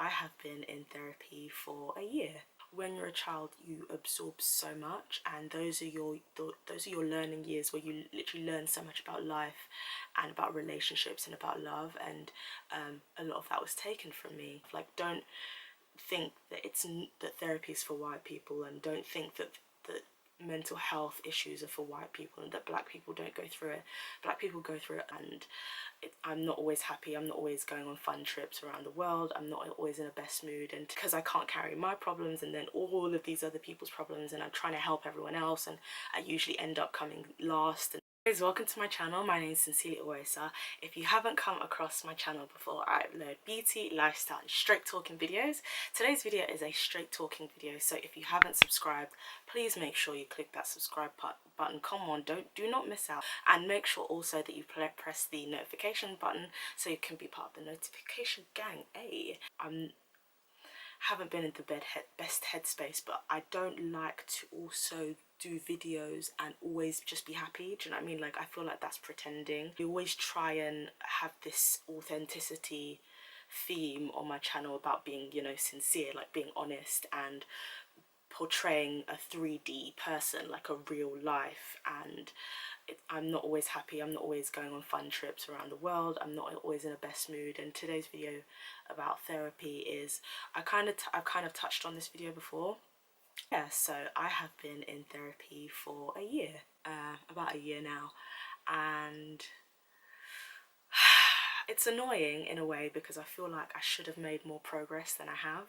have been in therapy for a year. When you're a child, you absorb so much, and those are your learning years where you literally learn so much about life and about relationships and about love. And a lot of that was taken from me. Like, don't think that that therapy is for white people, and don't think that mental health issues are for white people and that black people don't go through it. Black people go through it, and I'm not always happy. I'm not always going on fun trips around the world. I'm not always in the best mood, and because I can't carry my problems and then all of these other people's problems, and I'm trying to help everyone else, and I usually end up coming last. And guys, welcome to my channel. My name is SincerelyOghosa. If you haven't come across my channel before, I upload beauty, lifestyle and straight talking videos. Today's video is a straight talking video, so if you haven't subscribed, please make sure you click that subscribe button. Come on, do not miss out, and make sure also that you press the notification button so you can be part of the notification gang. Hey, haven't been in the best headspace, but I don't like to also do videos and always just be happy. Do you know what I mean? Like, I feel like that's pretending. We always try and have this authenticity theme on my channel about being, you know, sincere, like being honest and portraying a 3D person, like a real life. And I'm not always happy. I'm not always going on fun trips around the world. I'm not always in the best mood. And today's video about therapy is, I've kind of touched on this video before. Yeah, so I have been in therapy for a year, about a year now, and it's annoying in a way because I feel like I should have made more progress than I have.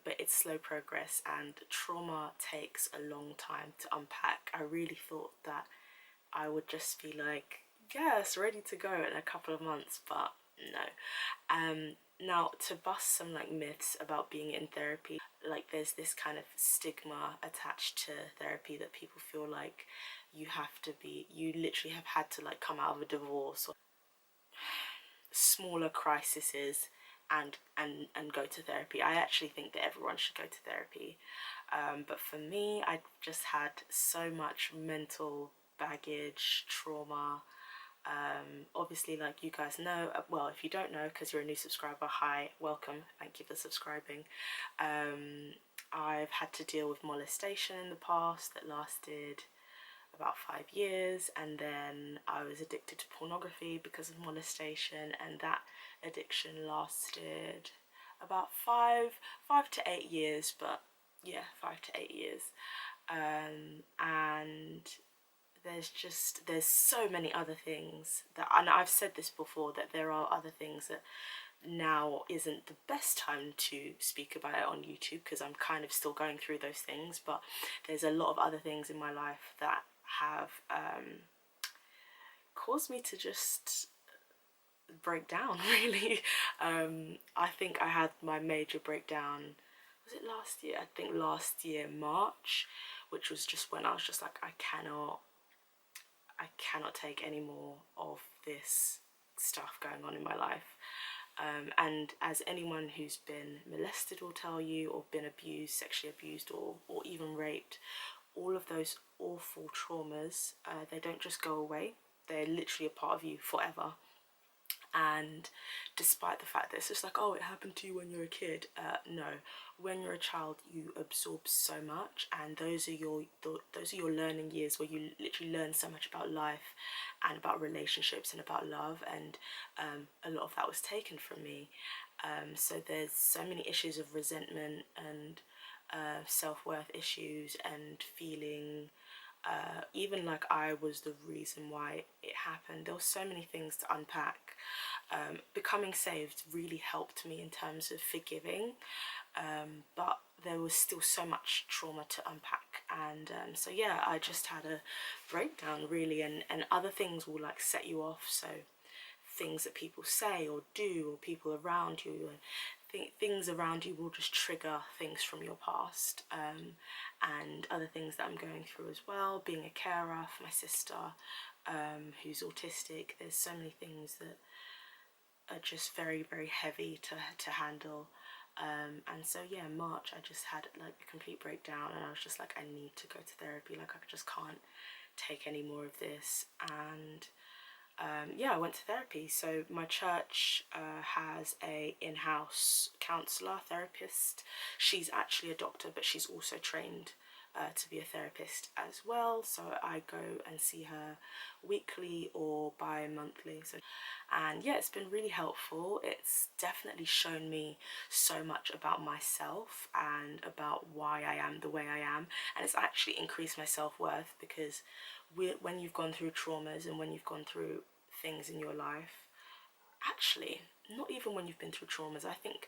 But it's slow progress, and trauma takes a long time to unpack. I really thought that I would just be like, yes, ready to go in a couple of months, but no. Now, to bust some like myths about being in therapy, like there's this kind of stigma attached to therapy that people feel like you literally have had to like come out of a divorce or smaller crises and go to therapy. I actually think that everyone should go to therapy, but for me, I just had so much mental baggage, trauma. Obviously, like you guys know, well, if you don't know because you're a new subscriber, hi, welcome, thank you for subscribing. I've had to deal with molestation in the past that lasted about 5 years, and then I was addicted to pornography because of molestation, and that addiction lasted about 5 to 8 years, but yeah, 5 to 8 years. And there's so many other things that, and I've said this before, that there are other things that now isn't the best time to speak about it on YouTube because I'm kind of still going through those things, but there's a lot of other things in my life that have caused me to just break down, really. I think I had my major breakdown, was it last year? I think last year, March, which was just when I was just like, I cannot take any more of this stuff going on in my life. And as anyone who's been molested will tell you, or been abused, sexually abused, or even raped, all of those awful traumas, they don't just go away. They're literally a part of you forever. And despite the fact that it's just like, oh, it happened to you when you're a kid, no, when you're a child, you absorb so much, and those are your learning years where you literally learn so much about life and about relationships and about love, and a lot of that was taken from me. So there's so many issues of resentment and self-worth issues, and feeling even like I was the reason why it happened. There were so many things to unpack. Becoming saved really helped me in terms of forgiving, but there was still so much trauma to unpack. And so yeah, I just had a breakdown, really, and other things will like set you off. So things that people say or do, or people around you, and things around you will just trigger things from your past, and other things that I'm going through as well, being a carer for my sister who's autistic. There's so many things that are just very, very heavy to handle, and so yeah, March I just had like a complete breakdown, and I was just like, I need to go to therapy. Like, I just can't take any more of this. And yeah, I went to therapy. So my church has a in-house counselor, therapist. She's actually a doctor, but she's also trained to be a therapist as well. So I go and see her weekly or bi-monthly. And yeah, it's been really helpful. It's definitely shown me so much about myself and about why I am the way I am. And it's actually increased my self-worth, because when you've gone through traumas and when you've gone through things in your life, actually, not even when you've been through traumas, I think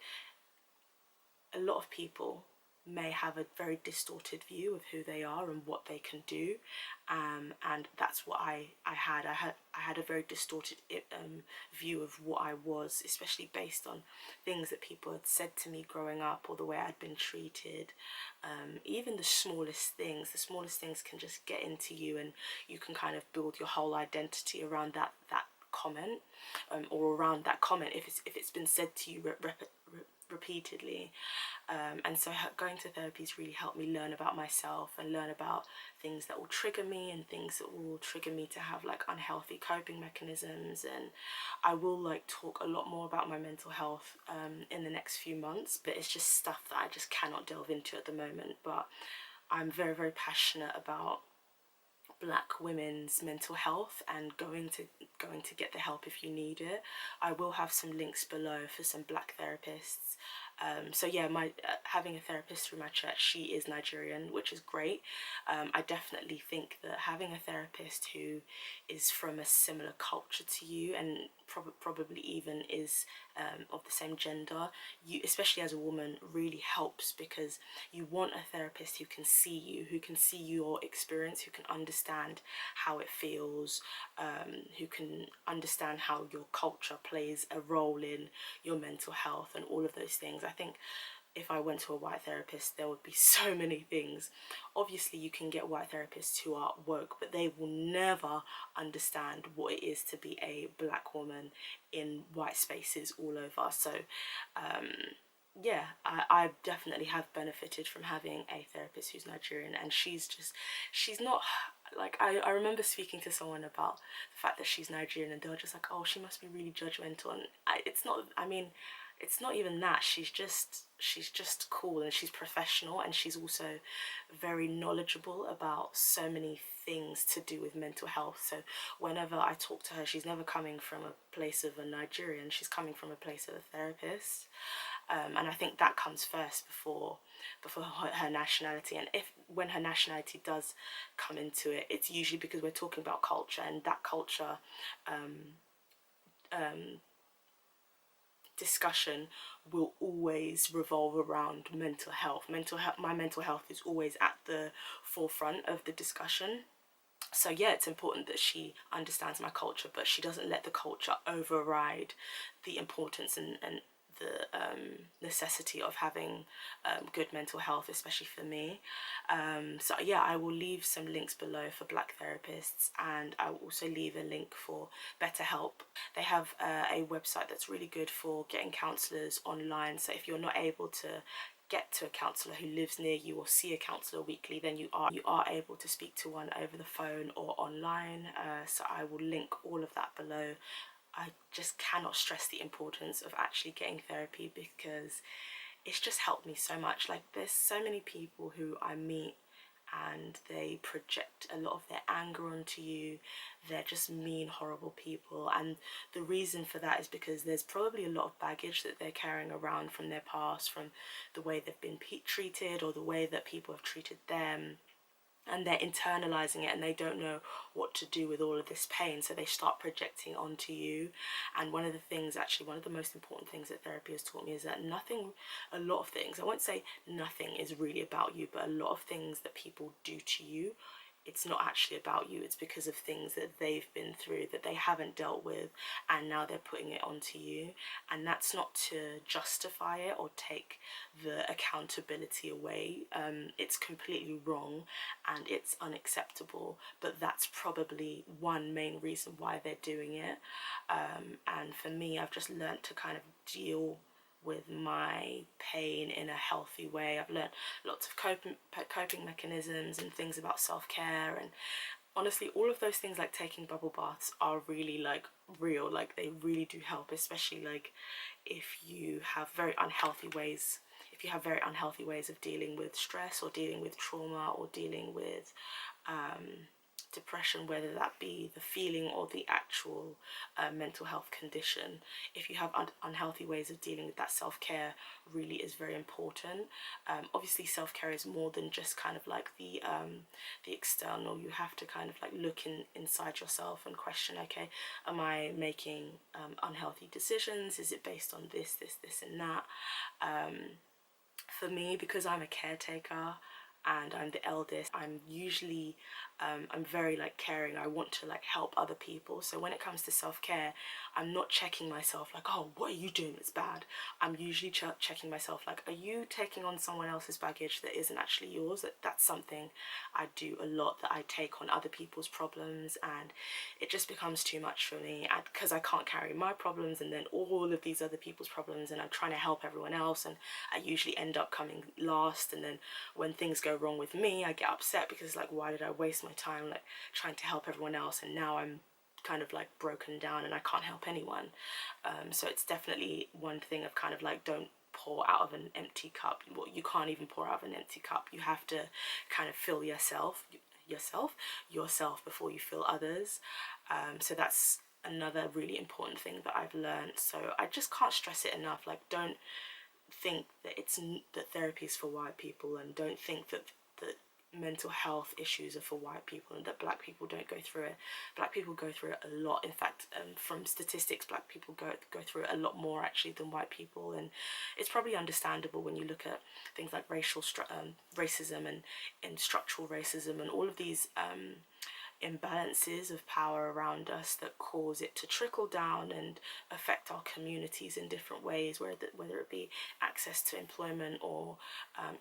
a lot of people may have a very distorted view of who they are and what they can do, and that's what I had a very distorted view of what I was, especially based on things that people had said to me growing up or the way I'd been treated. Even the smallest things can just get into you, and you can kind of build your whole identity around that comment, or around that comment if it's been said to you repeatedly. And so going to therapy has really helped me learn about myself and learn about things that will trigger me and things that will trigger me to have like unhealthy coping mechanisms. And I will like talk a lot more about my mental health in the next few months, but it's just stuff that I just cannot delve into at the moment. But I'm very, very passionate about Black women's mental health and going to get the help if you need it. I will have some links below for some Black therapists. So yeah, my having a therapist through my church, she is Nigerian, which is great. I definitely think that having a therapist who is from a similar culture to you, and probably even is of the same gender, you, especially as a woman, really helps, because you want a therapist who can see you, who can see your experience, who can understand how it feels, who can understand how your culture plays a role in your mental health and all of those things. I think if I went to a white therapist, there would be so many things. Obviously, you can get white therapists who are woke, but they will never understand what it is to be a Black woman in white spaces all over. So yeah, I definitely have benefited from having a therapist who's Nigerian, and she's not like, I remember speaking to someone about the fact that she's Nigerian, and they were just like, oh, she must be really judgmental. And it's not, I mean, it's not even that. She's just cool, and she's professional, and she's also very knowledgeable about so many things to do with mental health. So whenever I talk to her, she's never coming from a place of a Nigerian, she's coming from a place of a therapist. And I think that comes first before her nationality. And if when her nationality does come into it, it's usually because we're talking about culture, and that culture discussion will always revolve around mental health. My mental health is always at the forefront of the discussion. So yeah, it's important that she understands my culture, but she doesn't let the culture override the importance and the necessity of having good mental health, especially for me. So yeah, I will leave some links below for Black therapists, and I will also leave a link for BetterHelp. They have a website that's really good for getting counsellors online. So if you're not able to get to a counsellor who lives near you or see a counsellor weekly, then you are able to speak to one over the phone or online. So I will link all of that below. I just cannot stress the importance of actually getting therapy, because it's just helped me so much. Like, there's so many people who I meet and they project a lot of their anger onto you. They're just mean, horrible people, and the reason for that is because there's probably a lot of baggage that they're carrying around from their past, from the way they've been treated or the way that people have treated them, and they're internalizing it, and they don't know what to do with all of this pain, so they start projecting onto you. And one of the most important things that therapy has taught me is that a lot of things, I won't say nothing is really about you, but a lot of things that people do to you, it's not actually about you. It's because of things that they've been through that they haven't dealt with, and now they're putting it onto you. And that's not to justify it or take the accountability away. It's completely wrong and it's unacceptable, but that's probably one main reason why they're doing it. And for me, I've just learned to kind of deal with my pain in a healthy way. I've learned lots of coping mechanisms and things about self-care, and honestly, all of those things like taking bubble baths are really like real, like they really do help, especially like if you have very unhealthy ways, if you have very unhealthy ways of dealing with stress or dealing with trauma or dealing with depression, whether that be the feeling or the actual mental health condition. If you have unhealthy ways of dealing with that, self-care really is very important. Obviously self-care is more than just kind of like the external. You have to kind of like look inside yourself and question, okay, am I making unhealthy decisions? Is it based on this and that? For me, because I'm a caretaker and I'm the eldest, I'm usually I'm very like caring. I want to like help other people. So when it comes to self-care, I'm not checking myself like, oh, what are you doing that's bad? I'm usually checking myself like, are you taking on someone else's baggage that isn't actually yours? That's something I do a lot, that I take on other people's problems, and it just becomes too much for me because I can't carry my problems and then all of these other people's problems, and I'm trying to help everyone else, and I usually end up coming last. And then when things go wrong with me, I get upset because like, why did I waste my time like trying to help everyone else, and now I'm kind of like broken down and I can't help anyone. So it's definitely one thing of kind of like, don't pour out of an empty cup. Well, you can't even pour out of an empty cup. You have to kind of fill yourself before you fill others. So that's another really important thing that I've learned. So I just can't stress it enough. Like, don't think that that therapy is for white people, and don't think that mental health issues are for white people and that black people don't go through it. Black people go through it a lot. In fact, from statistics, black people go through it a lot more actually than white people, and it's probably understandable when you look at things like racism and structural racism and all of these imbalances of power around us that cause it to trickle down and affect our communities in different ways, whether it be access to employment or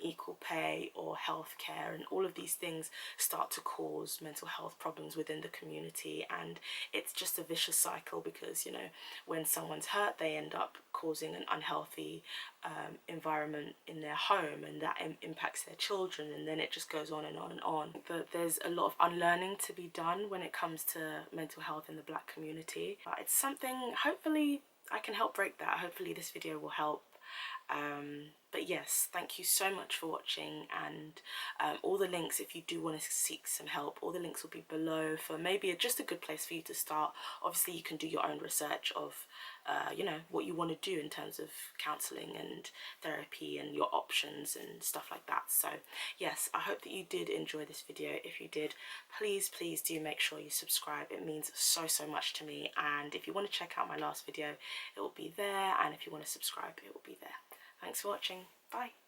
equal pay or healthcare, and all of these things start to cause mental health problems within the community. And it's just a vicious cycle, because, you know, when someone's hurt, they end up causing an unhealthy environment in their home, and that impacts their children, and then it just goes on and on and on. But there's a lot of unlearning to be done when it comes to mental health in the black community. But it's something, hopefully I can help break that. Hopefully this video will help. But yes, thank you so much for watching, and all the links, if you do want to seek some help, all the links will be below for maybe just a good place for you to start. Obviously you can do your own research of you know, what you want to do in terms of counselling and therapy and your options and stuff like that. So yes, I hope that you did enjoy this video. If you did, please do make sure you subscribe. It means so much to me. And if you want to check out my last video, it will be there, and if you want to subscribe, it will be there. Thanks for watching. Bye.